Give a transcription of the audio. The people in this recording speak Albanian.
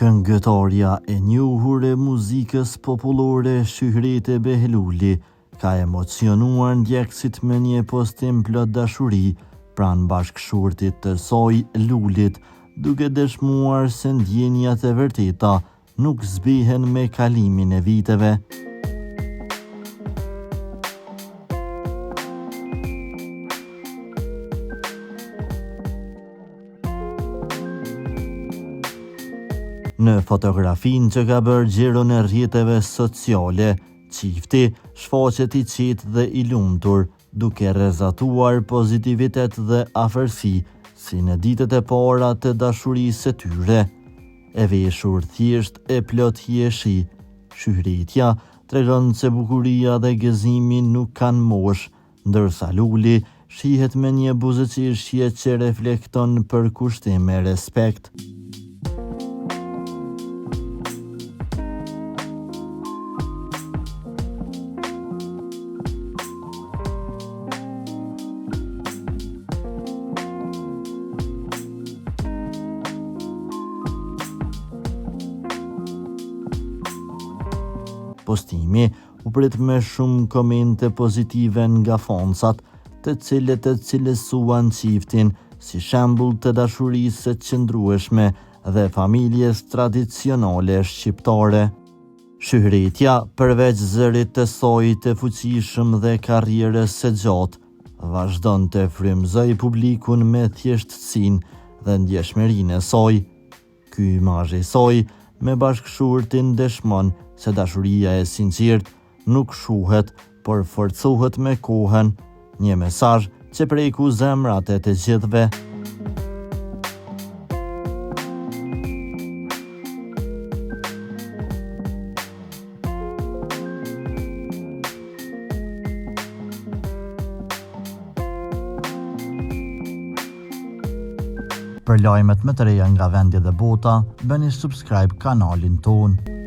Këngëtarja e njohur e muzikës popullore Shyhrete Behluli ka emocionuar ndjekësit me një postim plot dashuri pranë bashkëshortit të saj Lulit, duke dëshmuar se ndjenjat e vërteta nuk zbihen me kalimin e viteve. Në fotografinë që ka bërë xhiro në rrjeteve sociale, çifti shfaqet i qetë dhe i lumtur, duke rrezatuar pozitivitet dhe afërsi, si në ditët e para të dashurisë së tyre. E veshur thjesht e plot hieshi, Shyhretja tregon se bukuria dhe gëzimi nuk kanë moshë, ndërsa Luli shihet me një buzëqeshje që reflekton për kushtim e respekt. Postimi u prit me shumë komente pozitive nga fansat, të cilët e cilësuan çiftin si shembull të dashurisë së qëndrueshme dhe familjes tradicionale shqiptare. Shyhretja, përveç zërit të saj të fuqishëm dhe karrierës së gjatë, vazhdon të frymëzoj publikun me thjeshtësinë dhe ndjeshmërinë e saj. Ky imazh i saj me bashkëshortin dëshmon se dashuria e sinqertë nuk shuhet, por forcohet me kohën, një mesazh që preku zemrat e të gjithëve. Për lajmet më të reja nga vendi dhe bota, bëni subscribe kanalin tonë.